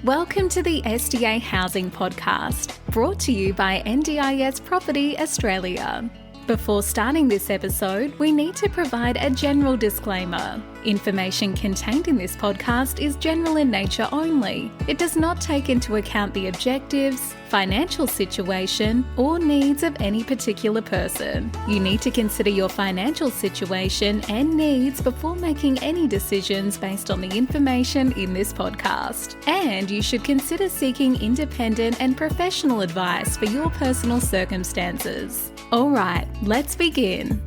Welcome to the SDA Housing Podcast, brought to you by NDIS Property Australia. Before starting this episode, we need to provide a general disclaimer. Information contained in this podcast is general in nature only. It does not take into account the objectives, financial situation, or needs of any particular person. You need to consider your financial situation and needs before making any decisions based on the information in this podcast. And you should consider seeking independent and professional advice for your personal circumstances. All right, let's begin.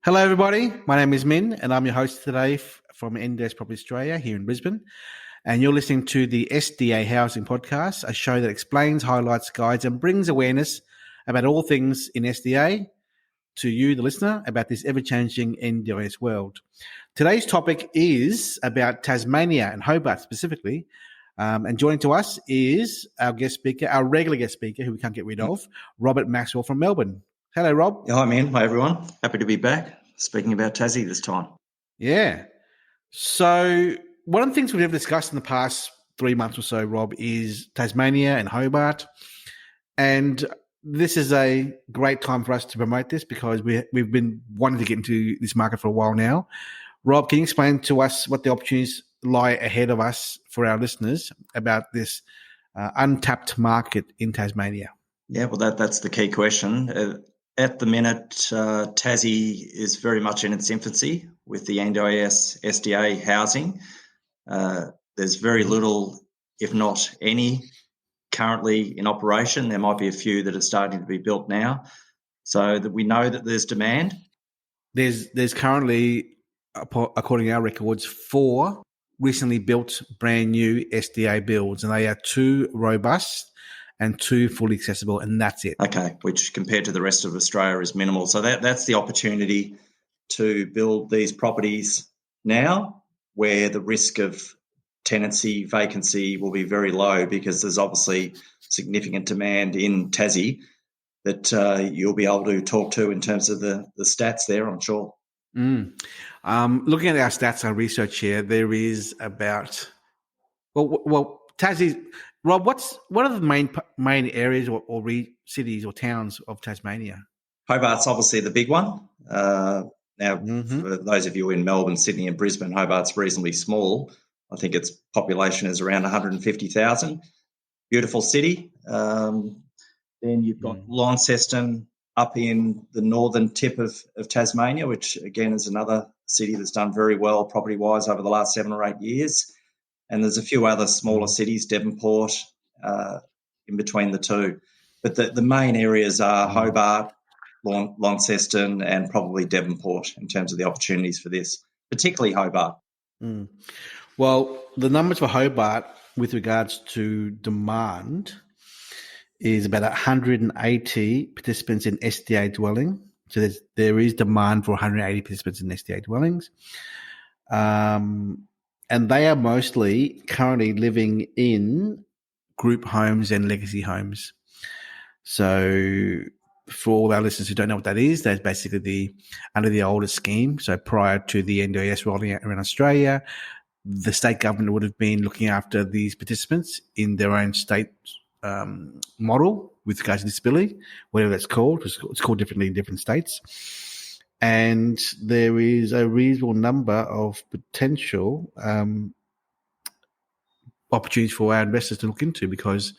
Hello everybody, my name is Min and I'm your host today from NDIS Property Australia here in Brisbane, and you're listening to the SDA Housing Podcast, a show that explains, highlights, guides and brings awareness about all things in SDA to you, the listener, about this ever-changing NDIS world. Today's topic is about Tasmania and Hobart specifically, and joining to us is our guest speaker, our regular guest speaker who we can't get rid of, Robert Maxwell from Melbourne. Hello, Rob. Hi, man. Hi, everyone. Happy to be back speaking about Tassie this time. Yeah. So one of the things we've ever discussed in the past 3 months or so, Rob, is Tasmania and Hobart. And this is a great time for us to promote this because we've been wanting to get into this market for a while now. Rob, can you explain to us what the opportunities lie ahead of us for our listeners about this untapped market in Tasmania? Yeah, well, that's the key question. At the minute, Tassie is very much in its infancy with the NDIS SDA housing. There's very little, if not any, currently in operation. There might be a few that are starting to be built now. So that we know that there's demand. There's currently, according to our records, 4 recently built brand new SDA builds, and they are 2 robust and 2 fully accessible, and that's it. Okay, which compared to the rest of Australia is minimal. So that's the opportunity to build these properties now where the risk of tenancy, vacancy will be very low because there's obviously significant demand in Tassie that you'll be able to talk to in terms of the stats there, I'm sure. Looking at our stats and research here, there is about, Tassie. Rob, what are the main areas or cities or towns of Tasmania? Hobart's obviously the big one. For those of you in Melbourne, Sydney and Brisbane, Hobart's reasonably small. I think its population is around 150,000. Beautiful city. Then you've got Launceston up in the northern tip of Tasmania, which again is another city that's done very well property-wise over the last 7 or 8 years. And there's a few other smaller cities, Devonport, in between the two. But the main areas are Hobart, Launceston, and probably Devonport in terms of the opportunities for this, particularly Hobart. Well, the numbers for Hobart with regards to demand is about 180 participants in SDA dwelling. So there is demand for 180 participants in SDA dwellings. And they are mostly currently living in group homes and legacy homes. So for all our listeners who don't know what that is, that's basically under the older scheme. So prior to the NDIS rolling out around Australia, the state government would have been looking after these participants in their own state model with regards to disability, whatever that's called. It's called differently in different states. And there is a reasonable number of potential opportunities for our investors to look into, because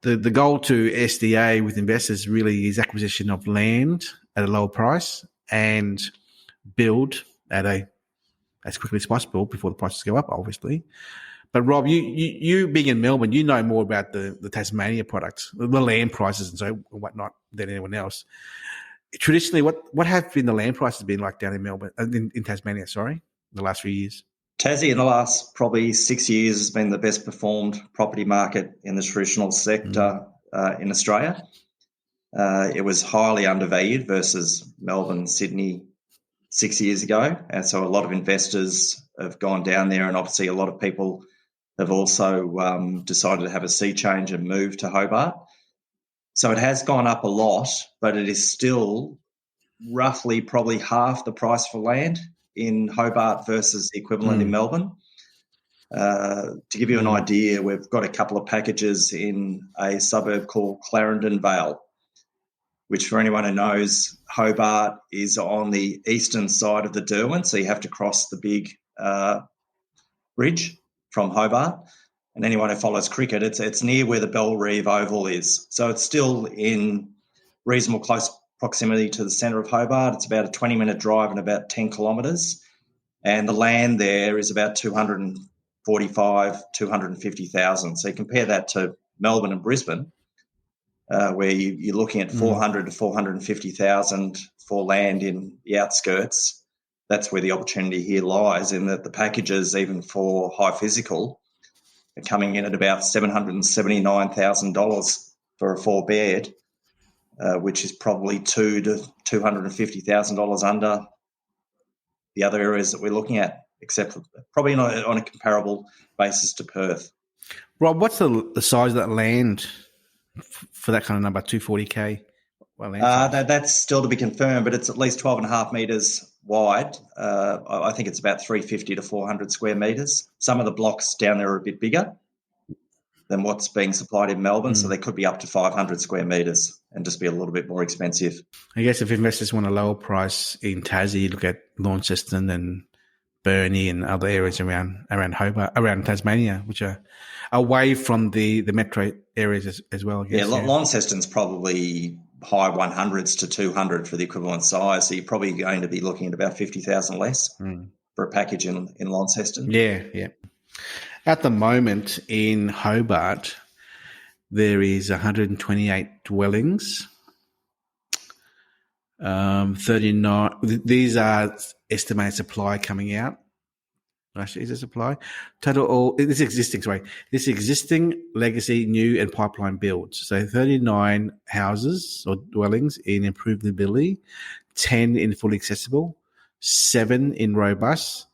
the goal to SDA with investors really is acquisition of land at a lower price and build as quickly as possible before the prices go up, obviously. But Rob, you being in Melbourne, you know more about the Tasmania product, the land prices and so whatnot than anyone else. Traditionally, what have been the land prices been like down in Melbourne, in Tasmania, the last few years? Tassie in the last probably 6 years has been the best performed property market in the traditional sector in Australia. It was highly undervalued versus Melbourne, Sydney 6 years ago. And so a lot of investors have gone down there, and obviously a lot of people have also decided to have a sea change and move to Hobart. So it has gone up a lot, but it is still roughly probably half the price for land in Hobart versus the equivalent in Melbourne. To give you an idea, we've got a couple of packages in a suburb called Clarendon Vale, which for anyone who knows, Hobart is on the eastern side of the Derwent, so you have to cross the big bridge from Hobart. And anyone who follows cricket, it's near where the Bellerive Oval is. So it's still in reasonable close proximity to the centre of Hobart. It's about a 20-minute drive and about 10 kilometres. And the land there is about 250,000. So you compare that to Melbourne and Brisbane, where you're looking at 400 to 450,000 for land in the outskirts. That's where the opportunity here lies, in that the packages, even for high physical, are coming in at about $779,000 for a 4-bed, which is probably $200,000 to $250,000 under the other areas that we're looking at, except for probably not on a comparable basis to Perth. Rob, what's the size of that land for that kind of number, 240K? That's still to be confirmed, but it's at least 12.5 metres wide. I think it's about 350 to 400 square metres. Some of the blocks down there are a bit bigger than what's being supplied in Melbourne, so they could be up to 500 square metres and just be a little bit more expensive. I guess if investors want a lower price in Tassie, look at Launceston and Burnie and other areas around Hobart, around Tasmania, which are away from the metro areas as well. I guess, Launceston's probably high 100s to 200 for the equivalent size, so you're probably going to be looking at about 50,000 less for a package in Launceston. Yeah. At the moment in Hobart, there is 128 dwellings. 39. These are estimated supply coming out. Actually, is it supply? This existing legacy, new and pipeline builds. So 39 houses or dwellings in improvability, 10 in fully accessible, 7 in robust,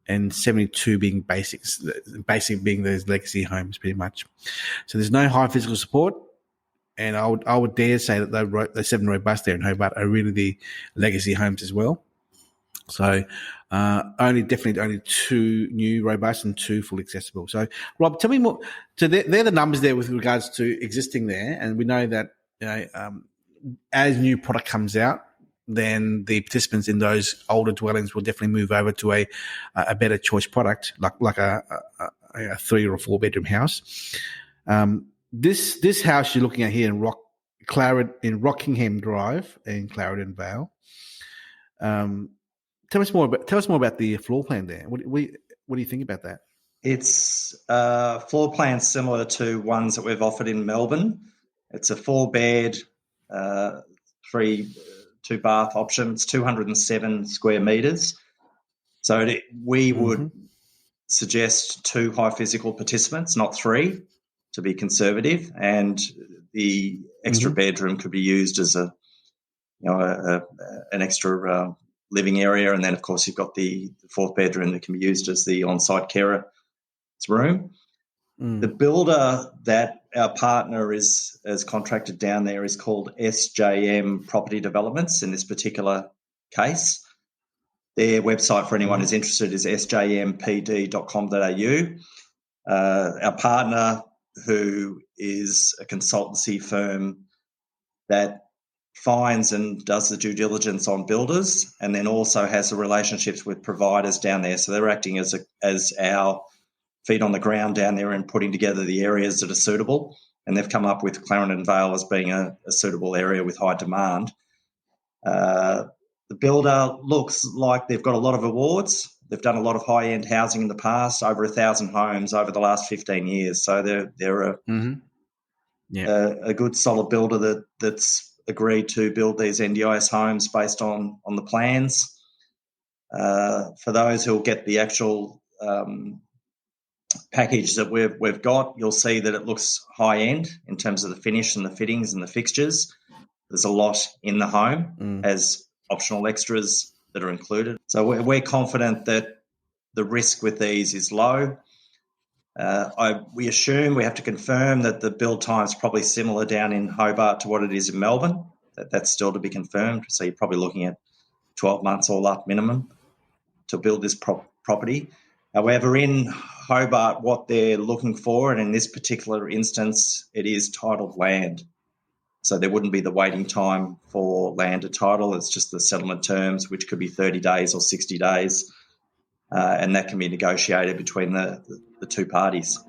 and 72 being basics. Basic being those legacy homes, pretty much. So there's no high physical support. And I would dare say that the 7 robust there in Hobart are really the legacy homes as well. So only 2 new robust and 2 fully accessible. So Rob, tell me more. So they're the numbers there with regards to existing there, and we know that as new product comes out, then the participants in those older dwellings will definitely move over to a better choice product, like a 3 or 4 bedroom house. This house you're looking at here in Rockingham Drive in Clarendon Vale. Tell us more about the floor plan there. What do you think about that? It's floor plans similar to ones that we've offered in Melbourne. It's a 4-bed, 2-bath option. It's 207 square metres. So we would suggest 2 high physical participants, not 3, to be conservative, and the extra bedroom could be used as an extra living area, and then of course you've got the 4th bedroom that can be used as the on-site carer's room. The builder that our partner is contracted down there is called SJM Property Developments in this particular case. Their website for anyone who's interested is sjmpd.com.au. Our partner, who is a consultancy firm that finds and does the due diligence on builders, and then also has the relationships with providers down there. So they're acting as our feet on the ground down there and putting together the areas that are suitable. And they've come up with Clarendon Vale as being a suitable area with high demand. The builder looks like they've got a lot of awards. They've done a lot of high-end housing in the past, over 1,000 homes over the last 15 years. So they're a good, solid builder that's agreed to build these NDIS homes based on the plans. For those who will get the actual package that we've got, you'll see that it looks high-end in terms of the finish and the fittings and the fixtures. There's a lot in the home as optional extras that are included. So we're confident that the risk with these is low. We assume, we have to confirm that the build time is probably similar down in Hobart to what it is in Melbourne. That's still to be confirmed. So you're probably looking at 12 months all up minimum to build this property. However, in Hobart, what they're looking for, and in this particular instance, it is titled land. So there wouldn't be the waiting time for land to title. It's just the settlement terms, which could be 30 days or 60 days, and that can be negotiated between the two parties.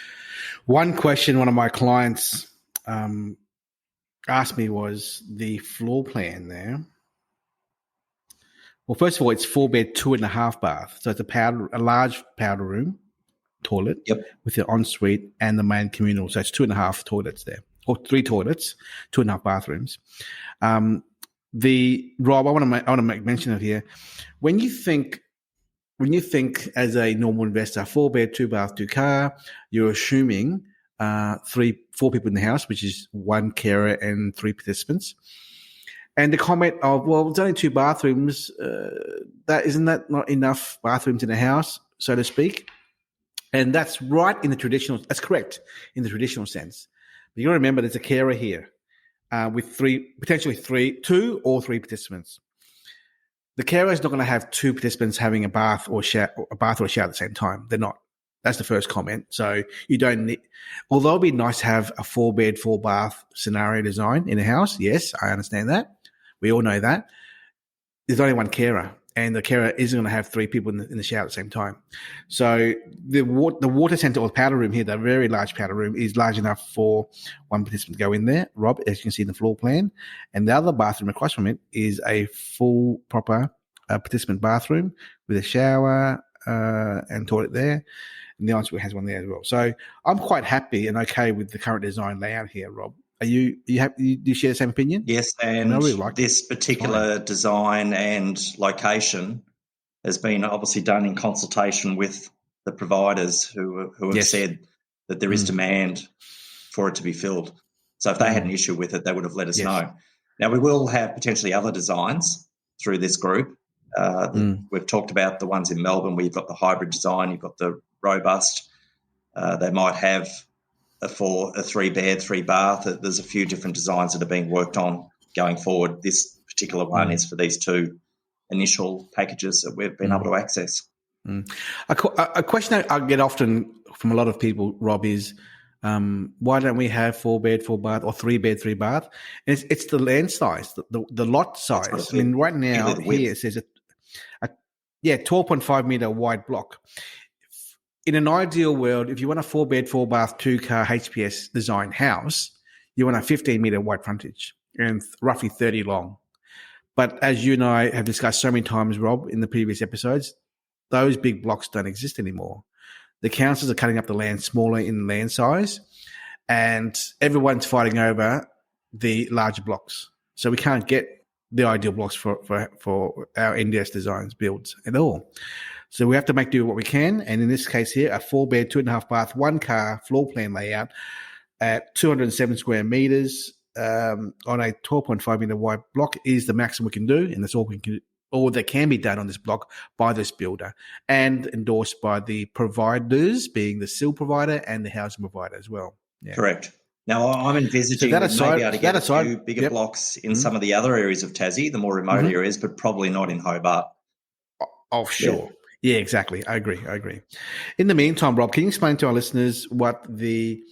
One question one of my clients asked me was the floor plan there. Well, first of all, it's 4-bed, 2.5 bath. So it's a large powder room, toilet, with the ensuite and the main communal. So it's 2.5 toilets there, or 3 toilets, 2.5 bathrooms. Rob, I want to make mention of here. When you think as a normal investor, 4-bed, 2-bath, 2-car, you're assuming 4 people in the house, which is 1 carer and 3 participants. And the comment of, well, it's only 2 bathrooms. Isn't that not enough bathrooms in a house, so to speak? And that's right in the traditional. That's correct in the traditional sense. But you got to remember, there's a carer here with 2 or 3 participants. The carer is not going to have 2 participants having a bath or a shower at the same time. They're not. That's the first comment. So you don't need. Although it'd be nice to have a 4-bed, 4-bath scenario design in a house. Yes, I understand that. We all know that. There's only 1 carer, and the carer isn't going to have 3 people in the shower at the same time. So the water centre or powder room here, the very large powder room, is large enough for 1 participant to go in there, Rob, as you can see in the floor plan. And the other bathroom across from it is a full proper participant bathroom with a shower and toilet there. And the ensuite has one there as well. So I'm quite happy and okay with the current design layout here, Rob. Do you share the same opinion? Yes, and really this particular design and location has been obviously done in consultation with the providers who have said that there is demand for it to be filled. So if they had an issue with it, they would have let us know. Now, we will have potentially other designs through this group. We've talked about the ones in Melbourne where you've got the hybrid design, you've got the robust. They might have a 3-bed, 3-bath. There's a few different designs that are being worked on going forward. This particular one is for these 2 initial packages that we've been able to access. A question I get often from a lot of people, Rob, is why don't we have 4-bed, 4-bath or 3-bed, 3-bath? And it's the land size, the lot size. I mean, right now here it says a 12.5 metre wide block. In an ideal world, if you want a 4-bed, 4-bath, 2-car HPS design house, you want a 15-metre wide frontage and roughly 30 long. But as you and I have discussed so many times, Rob, in the previous episodes, those big blocks don't exist anymore. The councils are cutting up the land smaller in land size, and everyone's fighting over the larger blocks. So we can't get the ideal blocks for our NDS designs builds at all. So we have to make do what we can. And in this case here, a 4-bed, 2.5 bath, 1-car floor plan layout at 207 square meters on a 12.5 meter wide block is the maximum we can do. And that's all we can, or that can be done on this block by this builder and endorsed by the providers, being the SIL provider and the housing provider as well. Yeah. Correct. Now, I'm envisaging maybe able to get a few bigger blocks in some of the other areas of Tassie, the more remote areas, but probably not in Hobart. Oh, sure. Yeah, exactly. I agree. In the meantime, Rob, can you explain to our listeners what the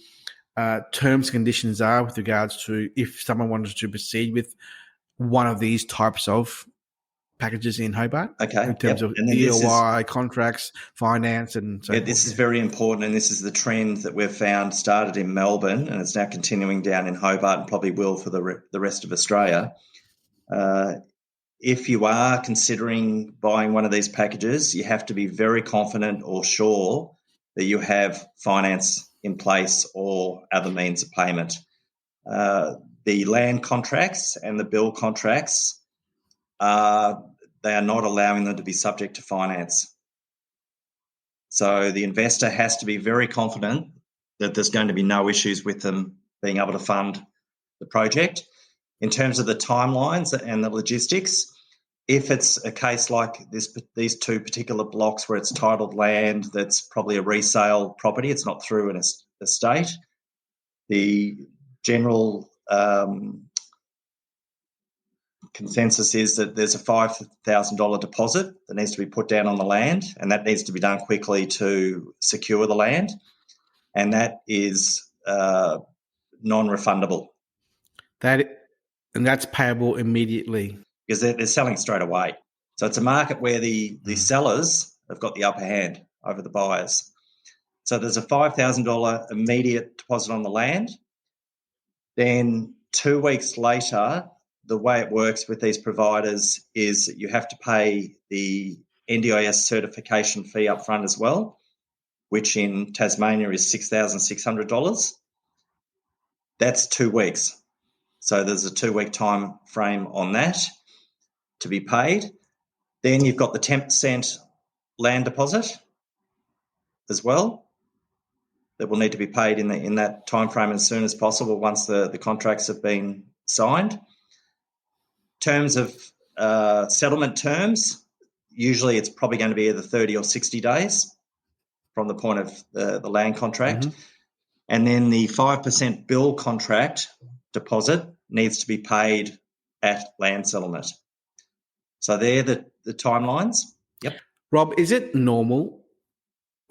terms and conditions are with regards to if someone wanted to proceed with one of these types of packages in Hobart? Okay. In terms of EOI, contracts, finance, and so forth. This is very important, and this is the trend that we've found started in Melbourne, and it's now continuing down in Hobart and probably will for the rest of Australia. If you are considering buying one of these packages, you have to be very confident or sure that you have finance in place or other means of payment. The land contracts and the bill contracts, they are not allowing them to be subject to finance. So the investor has to be very confident that there's going to be no issues with them being able to fund the project. In terms of the timelines and the logistics, if it's a case like these 2 particular blocks where it's titled land that's probably a resale property, it's not through an estate, the general consensus is that there's a $5,000 deposit that needs to be put down on the land, and that needs to be done quickly to secure the land, and that is non-refundable. And that's payable immediately because they're selling straight away. So it's a market where the sellers have got the upper hand over the buyers. So there's a $5,000 immediate deposit on the land. Then 2 weeks later, the way it works with these providers is that you have to pay the NDIS certification fee up front as well, which in Tasmania is $6,600. That's 2 weeks. So there's a 2-week time frame on that to be paid. Then you've got the 10% land deposit as well that will need to be paid in that time frame as soon as possible once the contracts have been signed. Terms of settlement terms, usually it's probably going to be either 30 or 60 days from the point of the land contract. Mm-hmm. And then the 5% bill contract deposit needs to be paid at land settlement. So they're the timelines. Yep. Rob, is it normal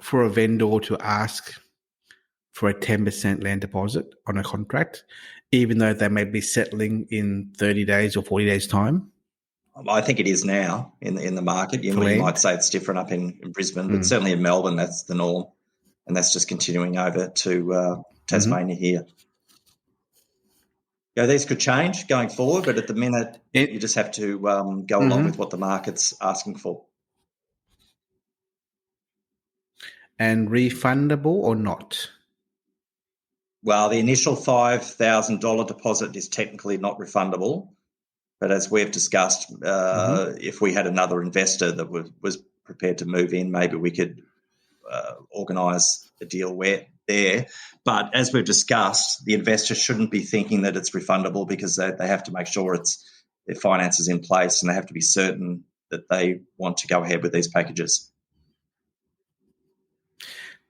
for a vendor to ask for a 10% land deposit on a contract, even though they may be settling in 30 days or 40 days' time? I think it is now in the market. You might say it's different up in Brisbane, but certainly in Melbourne, that's the norm. And that's just continuing over to Tasmania here. These could change going forward, but at the minute, you just have to go along with what the market's asking for. And refundable or not? Well, the initial $5,000 deposit is technically not refundable, but as we've discussed, if we had another investor that was prepared to move in, maybe we could organise a deal there. But as we've discussed, the investor shouldn't be thinking that it's refundable because they have to make sure their finances in place and they have to be certain that they want to go ahead with these packages.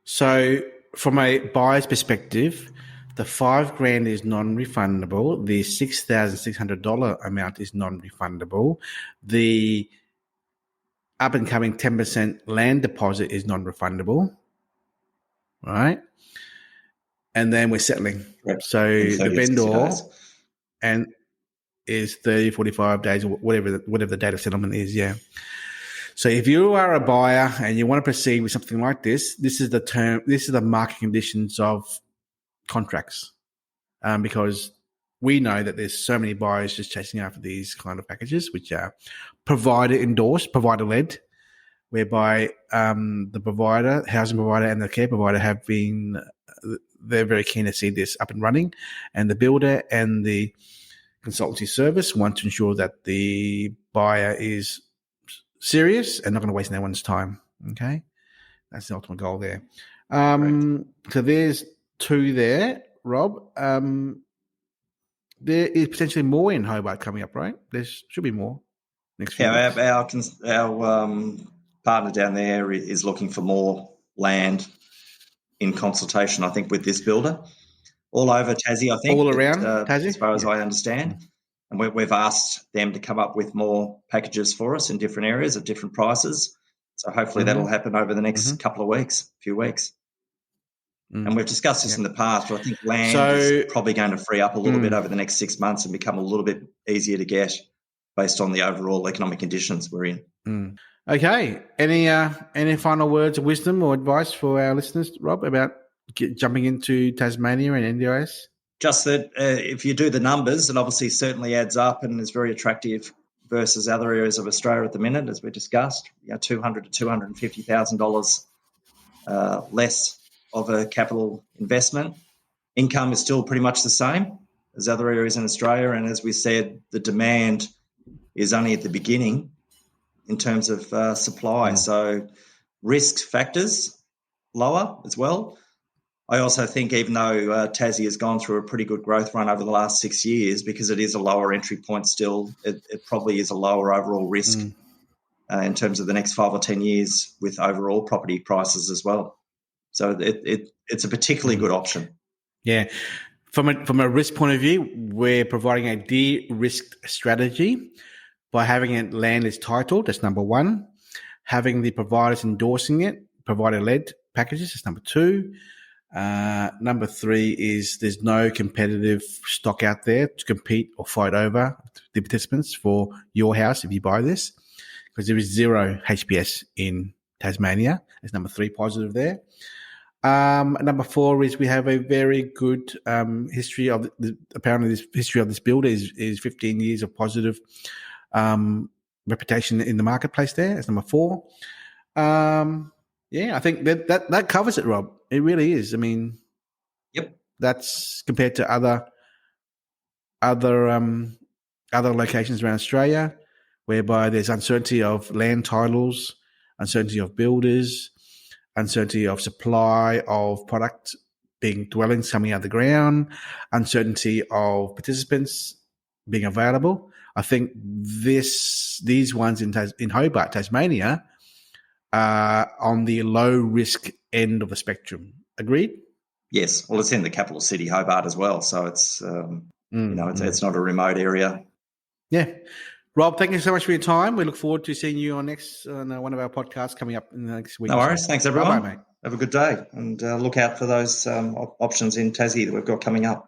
So from a buyer's perspective, the $5,000 is non-refundable. The $6,600 amount is non-refundable. The up-and-coming 10% land deposit is non-refundable, right? And then we're settling. Yep. So the vendor and is 30, 45 days or whatever the date of settlement is, yeah. So if you are a buyer and you want to proceed with something like this, this is the market conditions of contracts, because we know that there's so many buyers just chasing after these kind of packages, which are provider-endorsed, provider-led, whereby the provider, housing provider and the care provider have been they're very keen to see this up and running, and the builder and the consultancy service want to ensure that the buyer is serious and not going to waste anyone's time. Okay, that's the ultimate goal there. So there's two there, Rob. There is potentially more in Hobart coming up, right? There should be more next few weeks. Our partner down there is looking for more land in consultation, I think, with this builder. All over Tassie, I think. All around Tassie? As far as I understand. And we've asked them to come up with more packages for us in different areas at different prices. So hopefully that'll happen over the next couple of few weeks. And we've discussed this in the past, but I think land is probably going to free up a little bit over the next 6 months and become a little bit easier to get based on the overall economic conditions we're in. Okay. Any final words of wisdom or advice for our listeners, Rob, about jumping into Tasmania and NDIS? Just that if you do the numbers, it obviously certainly adds up and is very attractive versus other areas of Australia at the minute, as we discussed. $200,000 to $250,000 less of a capital investment. Income is still pretty much the same as other areas in Australia, and as we said, the demand is only at the beginning in terms of supply. So risk factors lower as well. I also think even though Tassie has gone through a pretty good growth run over the last 6 years, because it is a lower entry point still, it probably is a lower overall risk in terms of the next 5 or 10 years with overall property prices as well. So it's a particularly good option. Yeah. From a risk point of view, we're providing a de-risked strategy by having it land as titled. That's number one. Having the providers endorsing it, provider-led packages. That's number two. Number three is there's no competitive stock out there to compete or fight over the participants for your house if you buy this, because there is zero HPS in Tasmania. That's number three positive there. Number four is we have a very good history of apparently this history of this builder is 15 years of positive reputation in the marketplace there. That's number four. I think that covers it, Rob. It really is. I mean, yep. That's compared to other locations around Australia, whereby there's uncertainty of land titles, uncertainty of builders, uncertainty of supply of product being dwellings coming out of the ground, uncertainty of participants being available. I think these ones in Hobart, Tasmania, are on the low risk end of the spectrum. Agreed? Yes. Well, it's in the capital city, Hobart, as well, so it's it's not a remote area. Yeah. Rob, thank you so much for your time. We look forward to seeing you on one of our podcasts coming up in the next week. No worries. Thanks, everyone. Bye, mate. Have a good day, and look out for those options in Tassie that we've got coming up.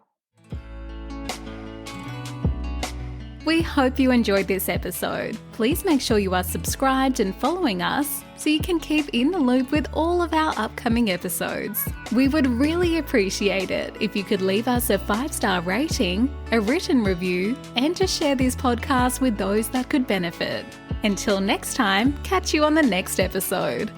We hope you enjoyed this episode. Please make sure you are subscribed and following us so you can keep in the loop with all of our upcoming episodes. We would really appreciate it if you could leave us a 5-star rating, a written review, and to share this podcast with those that could benefit. Until next time, catch you on the next episode.